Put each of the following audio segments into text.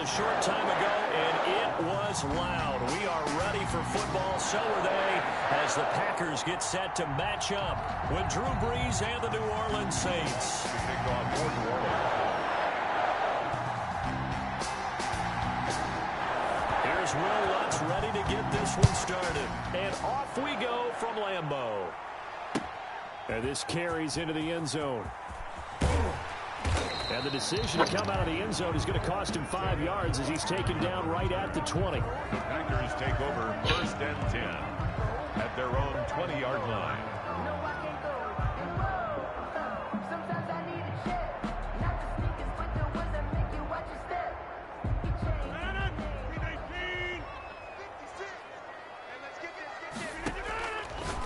short time ago, and it was loud. We are ready for football, so are they, as the Packers get set to match up with Drew Brees and the New Orleans Saints. Here's Will Lutz ready to get this one started. And off we go from Lambeau. And this carries into the end zone. And the decision to come out of the end zone is going to cost him 5 yards as he's taken down right at the 20. The Packers take over 1st and 10 at their own 20-yard line.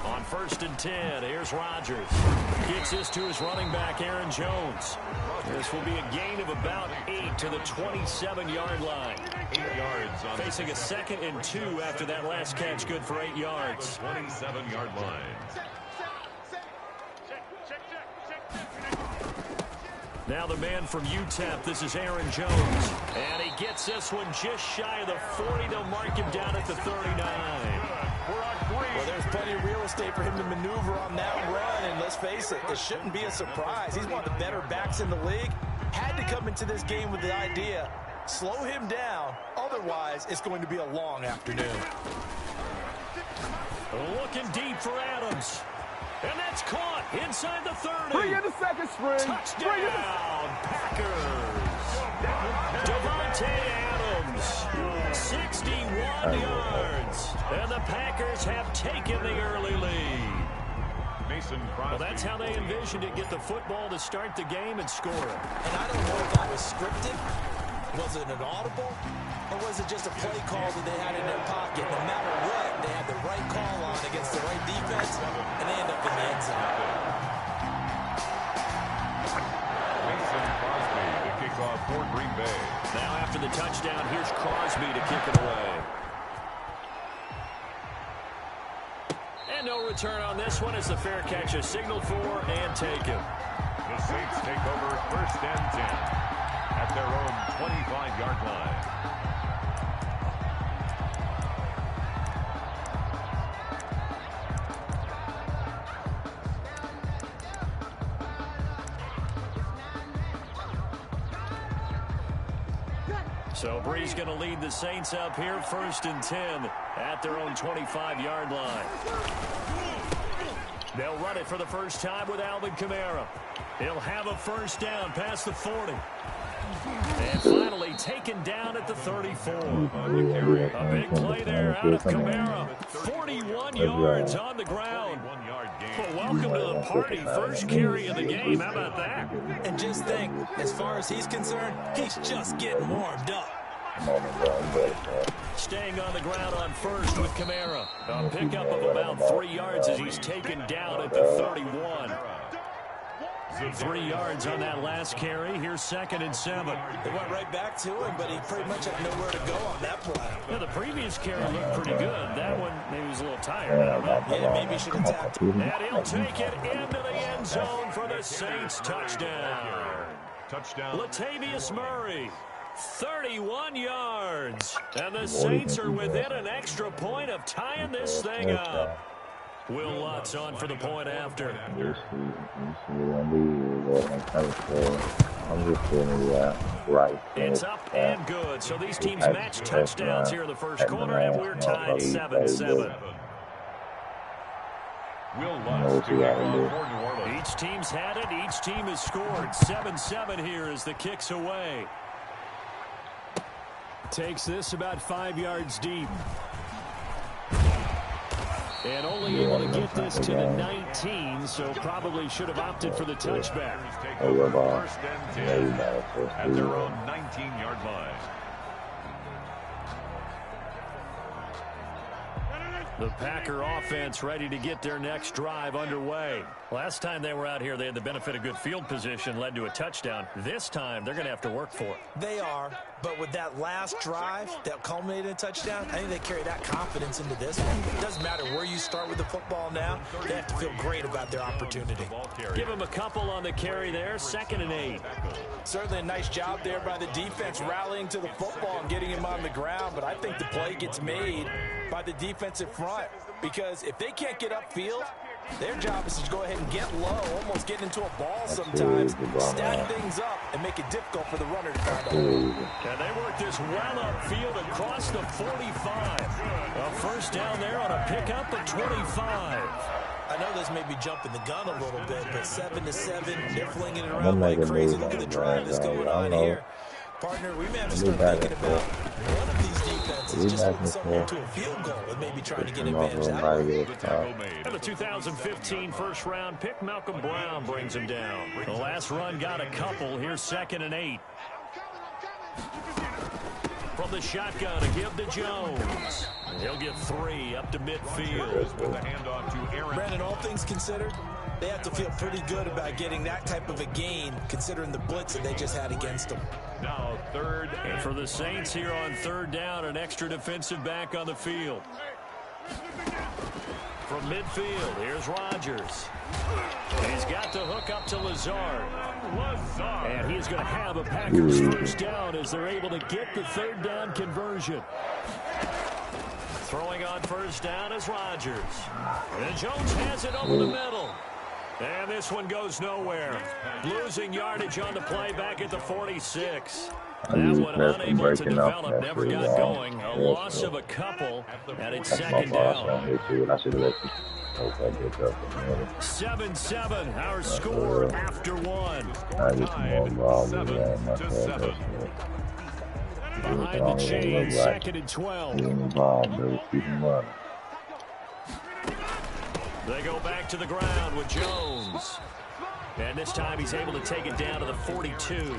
On 1st and 10, here's Rodgers. Kicks this to his running back, Aaron Jones. This will be a gain of about 8 to the 27-yard line. 8 yards on facing a 2nd and 2 after that last catch, good for 8 yards. 27-yard line. Now the man from UTEP, this is Aaron Jones. And he gets this one just shy of the 40. They'll mark him down at the 39. Well, there's plenty of real estate for him to maneuver on that run, and let's face it, it shouldn't be a surprise. He's one of the better backs in the league. Had to come into this game with the idea, slow him down, otherwise it's going to be a long afternoon. Looking deep for Adams. And that's caught inside the 30. 3 in the second string. Touchdown, Packers. Devontae Adams, 61 yards. And the Packers have taken the early lead. Well, that's how they envisioned it. Get the football to start the game and score it. And I don't know if that was scripted. Was it an audible? Or was it just a play call that they had in their pocket? No matter what, they had the right call on against the right defense, and they end up in the end zone. Mason Crosby to kick off for Green Bay. Now after the touchdown, here's Crosby to kick it away. And no return on this one as the fair catch is signaled for and taken. The Saints take over 1st and 10 at their own 25-yard line. So Brees going to lead the Saints up here 1st and 10 at their own 25-yard line. They'll run it for the first time with Alvin Kamara. He'll have a first down past the 40. And finally taken down at the 34. A big play there out of Kamara. 41 yards on the ground. Well, welcome to the party. First carry of the game. How about that? And just think, as far as he's concerned, he's just getting warmed up. Staying on the ground on 1st with Kamara. A pickup of about 3 yards as he's taken down at the 31. 3 yards on that last carry. Here's 2nd and 7. They went right back to him, but he pretty much had nowhere to go on that play. Yeah, the previous carry looked pretty good. That one, maybe he was a little tired. I don't know. Yeah, maybe he should have tapped. And he'll take it into the end zone for the Saints touchdown. Latavius Murray, 31 yards. And the Saints are within an extra point of tying this thing up. Will Lutz on for the point after. It's up and good. So these teams match touchdowns here in the first quarter, and we're tied 7-7. Will Lutz to kick off for New Orleans. Each team's had it. Each team has scored. 7-7 here as the kick's away. Takes this about 5 yards deep. And only able to get this to the 19, so probably should have opted for the touchback. Take over 1st and 10 at their own 19-yard line. The Packer offense ready to get their next drive underway. Last time they were out here, they had the benefit of good field position, led to a touchdown. This time, they're going to have to work for it. They are, but with that last drive that culminated in a touchdown, I think they carry that confidence into this one. It doesn't matter where you start with the football now. They have to feel great about their opportunity. Give them a couple on the carry there, 2nd and 8. Certainly a nice job there by the defense rallying to the football and getting him on the ground, but I think the play gets made by the defensive front because if they can't get upfield, their job is to go ahead and get low, almost get into a ball sometimes, stack things up, and make it difficult for the runner to find a hole. And they work this well upfield across the 45. A first down there on a pickup at 25. I know this may be jumping the gun a little bit, but 7-7, they're flinging it around like crazy. Look at the drive that's going on here. Partner, we may have to start thinking about one of these defenses just holding someone to a field goal and maybe trying to get advantage out of it. And the 2015 first-round pick, Malcolm Brown, brings him down. The last run got a couple. Here's 2nd and 8. From the shotgun, a give to Jones. He'll get 3 up to midfield. With the handoff to Aaron. Brandon, all things considered, they have to feel pretty good about getting that type of a gain, considering the blitz that they just had against them. Now 3rd and for the Saints here on 3rd down, an extra defensive back on the field. From midfield, here's Rodgers. He's got the hook up to Lazard. And he's going to have a Packers first down as they're able to get the 3rd down conversion. Throwing on first down is Rodgers. And Jones has it over the middle. And this one goes nowhere. Losing yardage on the play back at the 46. That one unable to develop, never got going. A loss of a couple, and it's 2nd down. 7-7, our score after one. Behind the chains, 2nd and 12. They go back to the ground with Jones. And this time he's able to take it down to the 42.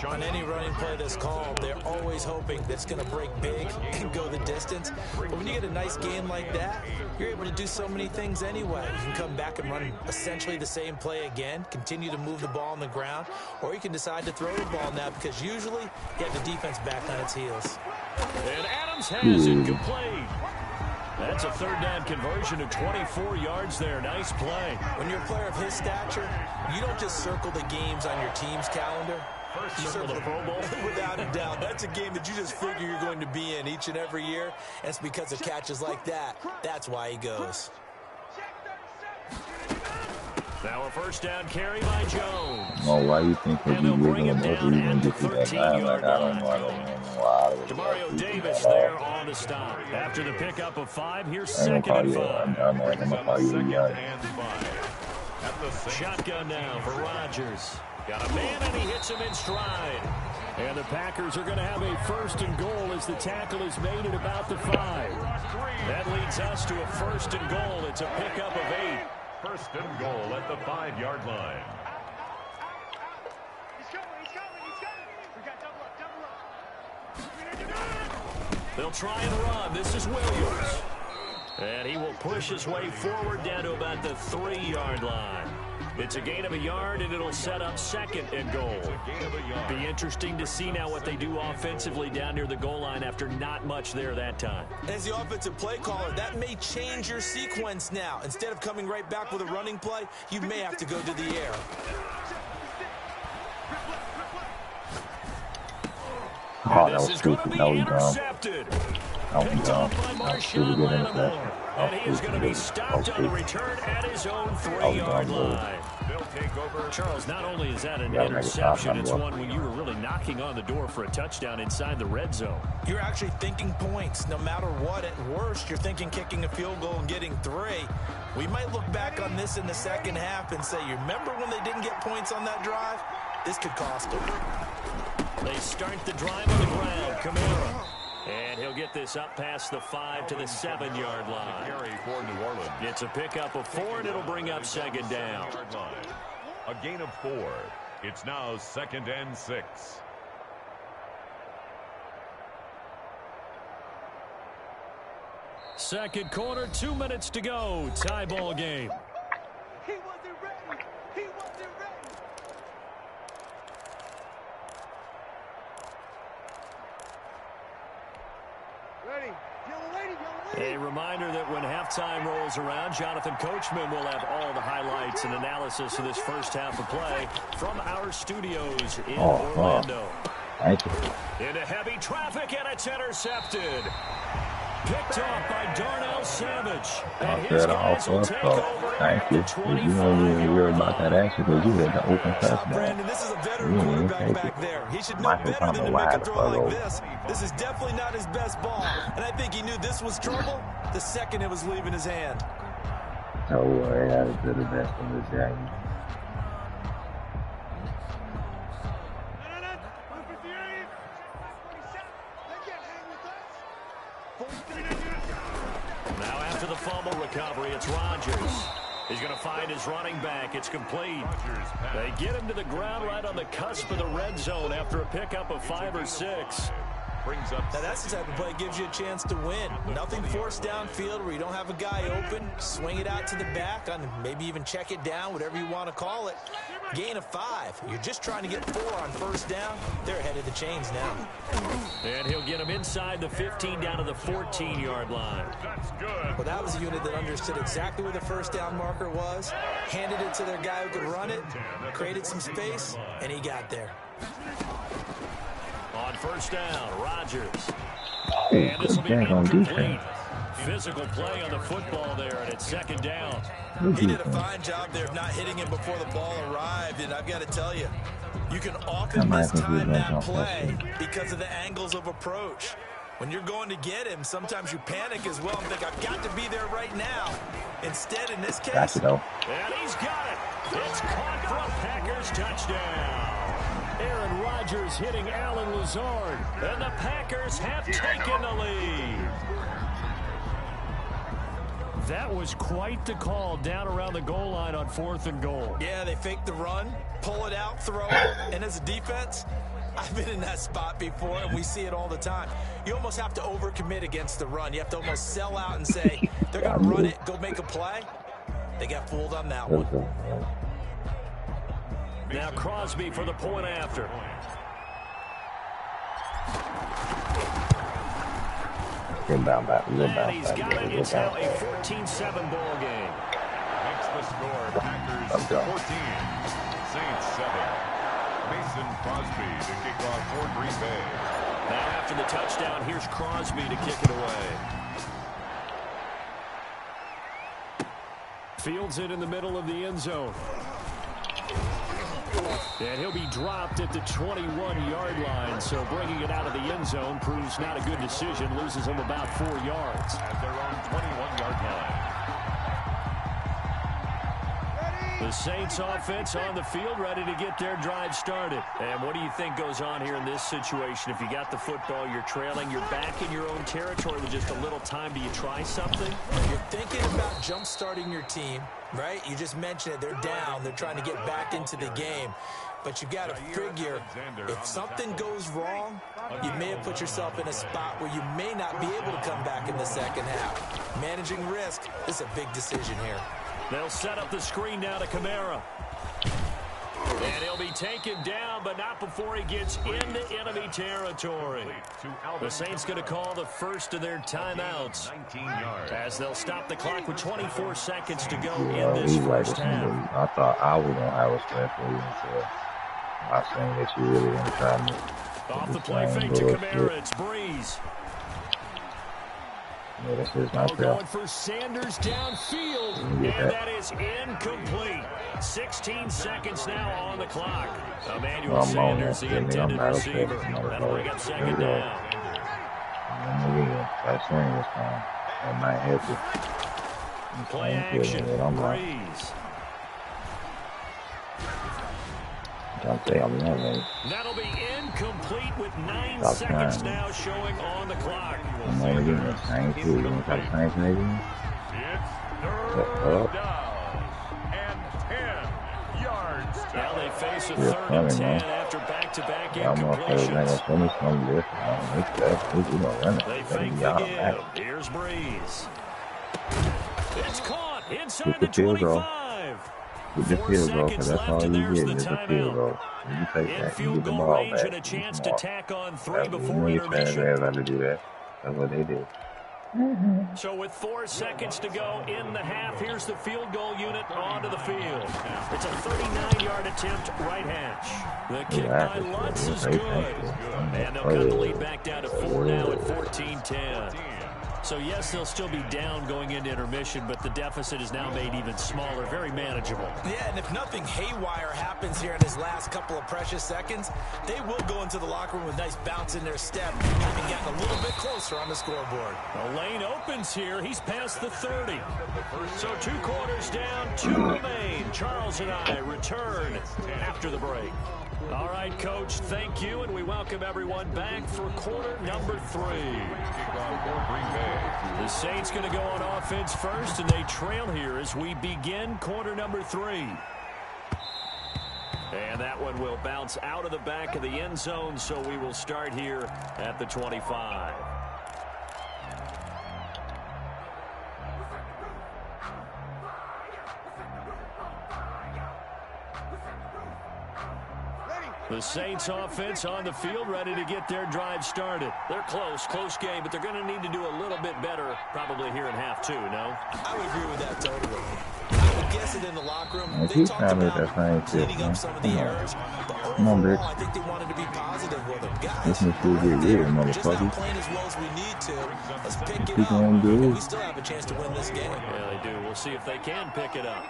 On any running play that's called, they're always hoping that it's going to break big and go the distance. But when you get a nice game like that, you're able to do so many things anyway. You can come back and run essentially the same play again, continue to move the ball on the ground, or you can decide to throw the ball now because usually you have the defense back on its heels. And Adams has it complete. That's a 3rd down conversion of 24 yards there. Nice play. When you're a player of his stature, you don't just circle the games on your team's calendar. You circle the Pro Bowl. Without a doubt. That's a game that you just figure you're going to be in each and every year. And it's because of catches like that. That's why he goes. Now a first down carry by Jones. Oh, why you think he'll be bring him down at the 13-yard line. line? Demario Davis there on the stop. After the pickup of 5, here's 2nd and 5. Shotgun now for Rodgers. Got a man and he hits him in stride. And the Packers are going to have a 1st and goal as the tackle is made at about the 5. That leads us to a 1st and goal. It's a pickup of 8. 1st and goal at the 5-yard line. They'll try and run. This is Williams. And he will push his way forward down to about the 3-yard line. It's a gain of a yard, and it'll set up 2nd and goal. Be interesting to see now what they do offensively down near the goal line after not much there that time. As the offensive play caller, that may change your sequence now. Instead of coming right back with a running play, you may have to go to the air. Oh, that was stupid. That was intercepted. Picked off by Marshawn Lattimore. And he is going to be stopped on the return at his own 3-yard line. They'll take over. Charles, not only is that an interception, it's one when you were really knocking on the door for a touchdown inside the red zone. You're actually thinking points. No matter what, at worst, you're thinking kicking a field goal and getting 3. We might look back on this in the second half and say, you remember when they didn't get points on that drive? This could cost them. They start the drive on the ground. Kamara. And he'll get this up past the 5 to the 7-yard line. Carry for New Orleans. It's a pickup of 4, and it'll bring up 2nd down. A gain of 4. It's now 2nd and 6. Second quarter, 2 minutes to go. Tie ball game. He wasn't ready. He wasn't ready. Ready. Young lady, young lady. A reminder that when halftime rolls around, Jonathan Coachman will have all the highlights and analysis of this first half of play from our studios in Orlando. Thank you. Into heavy traffic, and it's intercepted. Picked off by Darnell Savage. And his guys will take over Thank you. You don't even worry about that action because you had the open touchdown. Brandon, this is a veteran quarterback back there. He should know better than to make a throw like this. This is definitely not his best ball. And I think he knew this was trouble the second it was leaving his hand. Oh, worry, that is the best in this game. Now after the fumble recovery, it's Rodgers. He's going to find his running back. It's complete. They get him to the ground right on the cusp of the red zone after a pickup of 5 or 6. Brings up. Now that's the type of play that gives you a chance to win. Nothing forced downfield where you don't have a guy open. Swing it out to the back, and maybe even check it down, whatever you want to call it. Gain of 5. You're just trying to get 4 on first down. They're ahead of the chains now. And he'll get him inside the 15 down to the 14-yard line. That's good. Well, that was a unit that understood exactly where the first down marker was, handed it to their guy who could run it, created some space, and he got there. On first down, Rodgers. Oh, And this will be good on incomplete. defense. Physical play on the football there, and it's second down. He did a fine job there of not hitting him before the ball arrived, and I've got to tell you, you can often mistime that play because of the angles of approach. When you're going to get him, sometimes you panic as well and think, I've got to be there right now. Instead, in this case, and he's got it. It's caught for a Packers touchdown. Aaron Rodgers hitting Alan Lazard, and the Packers have taken the lead. That was quite the call down around the goal line on 4th and goal. Yeah, they fake the run, pull it out, throw it, and as a defense, I've been in that spot before, and we see it all the time. You almost have to overcommit against the run. You have to almost sell out and say, they're going to run it, go make a play. They got fooled on that one. Now Crosby for the point after. And he's got it. It's now a 14-7 ball game. Makes the score. Packers 14. Saints 7. Mason Crosby to kick off for Green Bay. Now after the touchdown, here's Crosby to kick it away. Fields it in the middle of the end zone. And he'll be dropped at the 21-yard line, so bringing it out of the end zone proves not a good decision. Loses him about 4 yards. At their own 21-yard line. The Saints offense on the field, ready to get their drive started. And what do you think goes on here in this situation? If you got the football, you're trailing, you're back in your own territory with just a little time. Do you try something? You're thinking about jump-starting your team, right? You just mentioned it. They're down. They're trying to get back into the game. But you got to figure, if something goes wrong, you may have put yourself in a spot where you may not be able to come back in the second half. Managing risk is a big decision here. They'll set up the screen now to Kamara. And he'll be taken down, but not before he gets into enemy territory. The Saints going to call the first of their timeouts, 19 yards. as they'll stop the clock with 24 seconds to go in this first half. I thought I was going to have respect for you until I seen that you really didn't try me. Off the play fake to Kamara, it's Breeze. Yeah, this is not fair. Going for Sanders downfield, and that is incomplete. 16 seconds now on the clock. Emmanuel Sanders, the intended receiver. That'll bring up second down. That's swing this time. That might help you. Play action, Breeze. That'll be incomplete with 9 seconds now showing on the clock. It's third down and 10 yards. Now they face a Yeah, 3rd funny, and 10 man. after back-to-back Y'all motherfuckers ain't incompletions. gonna show me something different. We gonna run it. They It's fake gonna be the automatic. give. Here's Breeze. It's caught inside Get the the field goal. 25. Get the 4 field goal, seconds because that's left, all and you there's get the is a field timeout. goal. And you take In that, you field get the goal ball range back. and a You get chance some to more. tack on 3 That's what you know before your trash intermission. ass how to do that. That's what they do. So with 4 seconds to go in the half, here's the field goal unit onto the field. It's a 39-yard attempt, right hash. The kick by Lutz is good. And they'll cut the lead back down to 4 now at 14-10. So, yes, they'll still be down going into intermission, but the deficit is now made even smaller, very manageable. Yeah, and if nothing haywire happens here in his last couple of precious seconds, they will go into the locker room with a nice bounce in their step, having gotten a little bit closer on the scoreboard. The lane opens here. He's past the 30. So 2 quarters down, 2 remain. Charles and I return after the break. All right, Coach, thank you, and we welcome everyone back for quarter number 3. The Saints going to go on offense first, and they trail here as we begin quarter number 3. And that one will bounce out of the back of the end zone, so we will start here at the 25. The Saints offense on the field, ready to get their drive started. They're close game, but they're going to need to do a little bit better probably here in half 2, no? I would agree with that totally. I would guess it in the locker room. They talked about cleaning up some of the errors, but overall, I think they wanted to be positive with them. Guys, just not playing as well as we need to. Let's pick it up. We still have a chance to win this game. Yeah, they do. We'll see if they can pick it up.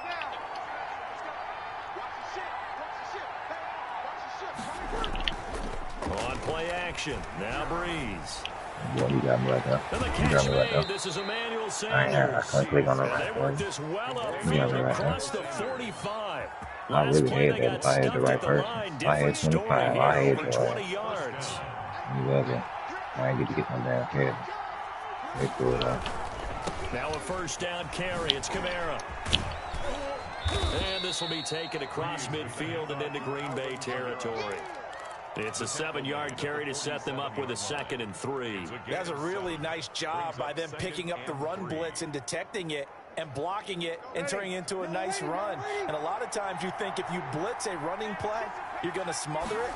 On play action. Now Breeze. Yeah, you got me right there. You got me right there. This is Emmanuel I Sanders. can't click on the right They one. work this well upfield across the 45. I Last really play hate they that got if I hit the stuffed right at the person. line. If I hit Different story 25, here, I hit over the 20 yards. You wasn't. I ain't get to get no damn head. They threw it up. Now a first down carry. It's Kamara. And this will be taken across midfield and into Green Bay territory. It's a 7-yard carry to set them up with a 2nd and 3. That's a really nice job by them picking up the run blitz and detecting it and blocking it and turning it into a nice run. And a lot of times you think if you blitz a running play, you're going to smother it.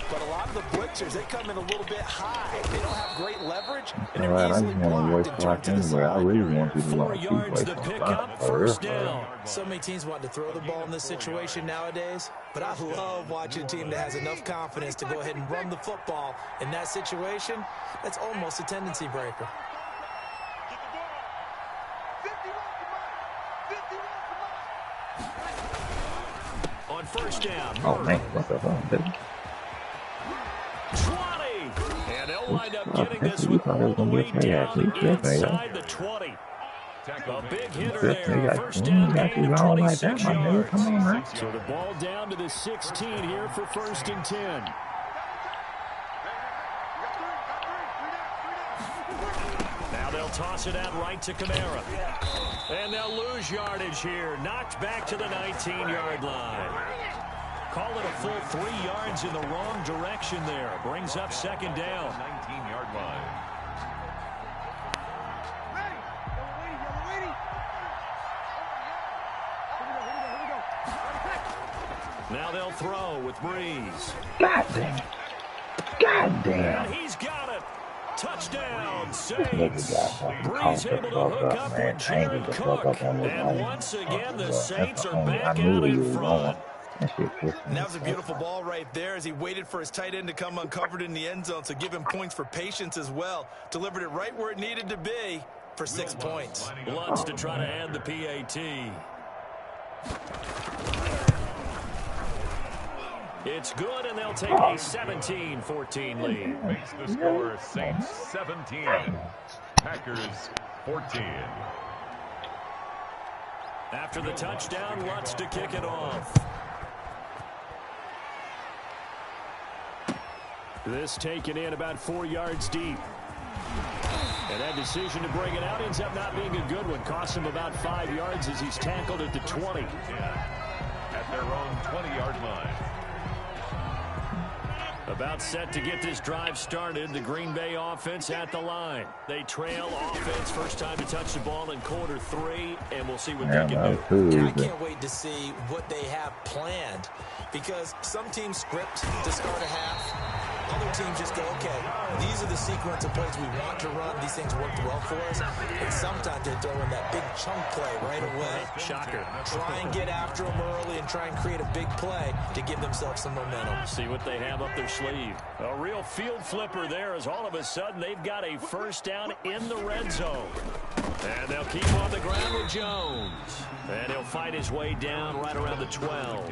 But a lot of the blitzers, they come in a little bit high. They don't have great leverage, and they're easily blocked and turned to the side. I really want you to 4 yards to pick up, first down. So many teams want to throw the ball in this situation nowadays, but I love watching a team that has enough confidence to go ahead and run the football. In that situation, that's almost a tendency breaker. On first down, Oh, man. What the fuck, dude? 20. And they'll wind up getting this one all the way down inside the 20. A big hitter there. First down gain of 26 yards. So the ball down to the 16 here for 1st and 10. Now they'll toss it out right to Kamara. And they'll lose yardage here. Knocked back to the 19-yard line. Call it a full 3 yards in the wrong direction there. Brings up 2nd down. 19-yard line. Now they'll throw with Breeze. God damn. God damn. And he's got it. Touchdown, Saints. Nigga Breeze got able to hook up with Jared Cook. And once again, the Saints are back out in front. And that was a beautiful ball right there as he waited for his tight end to come uncovered in the end zone, so give him points for patience as well. Delivered it right where it needed to be for 6 points. Lutz to try to add the PAT. It's good, and they'll take a 17-14 lead. Makes the score Saints 17, Packers 14. After the touchdown, Lutz to kick it off. This taken in about 4 yards deep. And that decision to bring it out ends up not being a good one. Costs him about 5 yards as he's tackled at the 20. At their own 20-yard line. About set to get this drive started. The Green Bay offense at the line. They trail offense. First time to touch the ball in quarter 3, and we'll see what they can do. And I can't wait to see what they have planned, because some teams script to start a half. Other teams just go, okay, these are the sequence of plays we want to run. These things worked well for us. And sometimes they throw in that big chunk play right away. Shocker. Try and get after them early and try and create a big play to give themselves some momentum. See what they have up their sleeve. A real field flipper there, as all of a sudden they've got a first down in the red zone. And they'll keep on the ground with Jones. And he'll fight his way down right around the 12.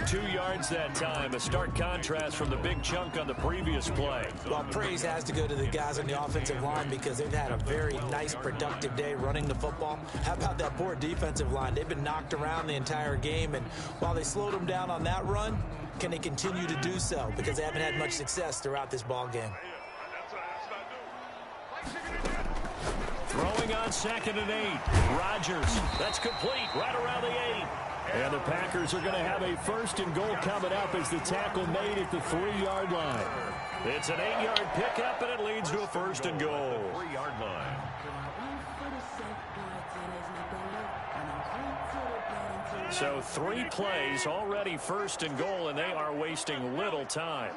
2 yards that time. A stark contrast from the big chunk on the previous play. Well, praise has to go to the guys on the offensive line, because they've had a very nice, productive day running the football. How about that poor defensive line? They've been knocked around the entire game, and while they slowed them down on that run, can they continue to do so? Because they haven't had much success throughout this ball game. Throwing on 2nd and 8. Rodgers. That's complete right around the 8. And the Packers are going to have a 1st and goal coming up as the tackle made at the 3-yard line. It's an 8-yard pickup, and it leads to a 1st and goal. 3-yard line. So 3 plays already 1st and goal, and they are wasting little time.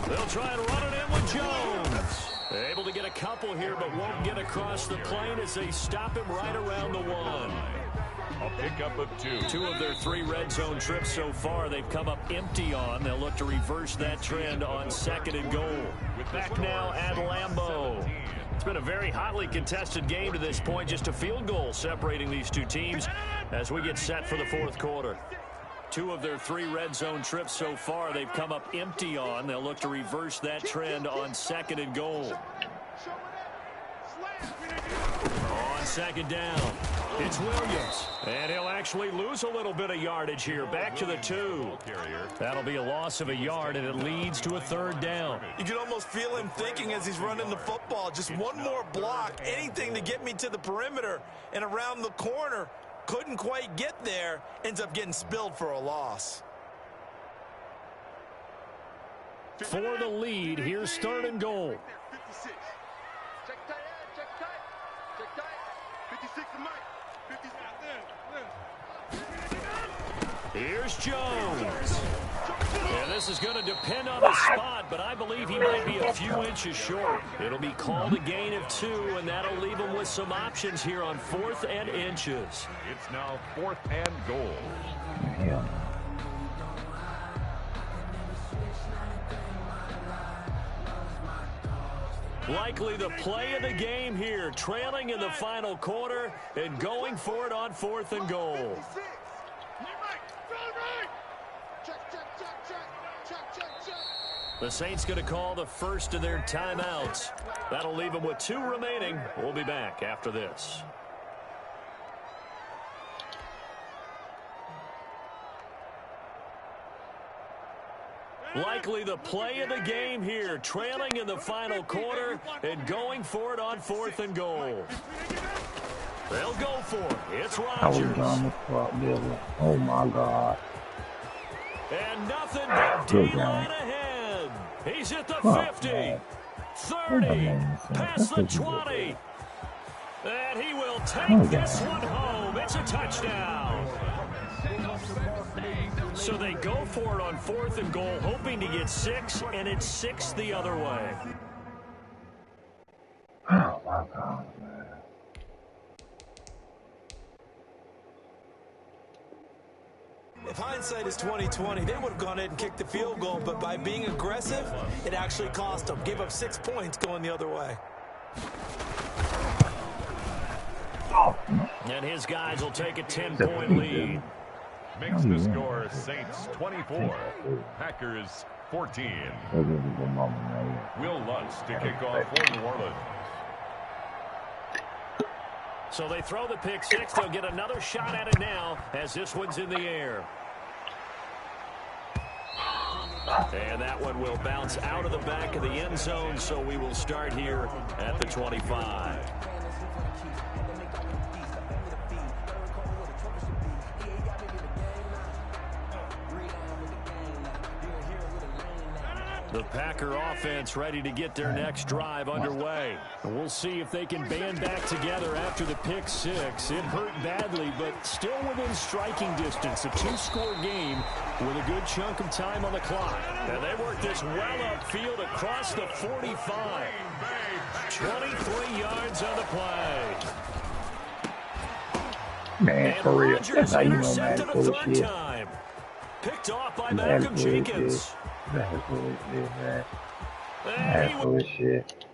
They'll try and run it in with Jones. Able to get a couple here, but won't get across the plane as they stop him right around the 1. A pickup of 2. 2 of their 3 red zone trips so far they've come up empty on. They'll look to reverse that trend on 2nd and goal. Back now at Lambeau. It's been a very hotly contested game to this point. Just a field goal separating these 2 teams as we get set for the 4th quarter. 2 of their 3 red zone trips so far they've come up empty on. They'll look to reverse that trend on 2nd and goal. On 2nd down, it's Williams. And he'll actually lose a little bit of yardage here. Back to the 2. That'll be a loss of a yard, and it leads to a 3rd down. You can almost feel him thinking as he's running the football. Just one more block, anything to get me to the perimeter and around the corner. Couldn't quite get there. Ends up getting spilled for a loss. For the lead, here's 3rd and goal. 56. Check tight, check tight. Check tight. 56 to Mike. 56. Here's Jones. And this is going to depend on the spot, but I believe he might be a few inches short. It'll be called a gain of 2, and that'll leave him with some options here on 4th and inches. It's now 4th and goal. Yeah. Likely the play of the game here, trailing in the final quarter and going for it on 4th and goal. The Saints going to call the first of their timeouts. That'll leave them with 2 remaining. We'll be back after this. Likely the play of the game here, trailing in the final quarter and going for it on 4th and goal. They'll go for it. It's Rodgers. Oh, my God. And nothing but D-line ahead. He's at the 50, 30, past the 20. And he will take this one home. It's a touchdown. So they go for it on 4th and goal, hoping to get 6, and it's 6 the other way. Oh, my God, man. If hindsight is 20/20, they would have gone ahead and kicked the field goal, but by being aggressive, it actually cost them. Gave up 6 points going the other way. And his guys will take a 10-point lead. Makes the score Saints 24, Packers 14. Will Lutz to kick off for New Orleans. So they throw the pick 6. They'll get another shot at it now as this one's in the air. And that one will bounce out of the back of the end zone, so we will start here at the 25. The Packer offense ready to get their next drive underway. And we'll see if they can band back together after the pick six. It hurt badly, but still within striking distance. A two-score game with a good chunk of time on the clock. And they work this well upfield across the 45. 23 yards on the play. Man, for real. That's how you know Madden full of shit. Picked off by Malcolm Jenkins. That's full of shit, man. That's full of shit.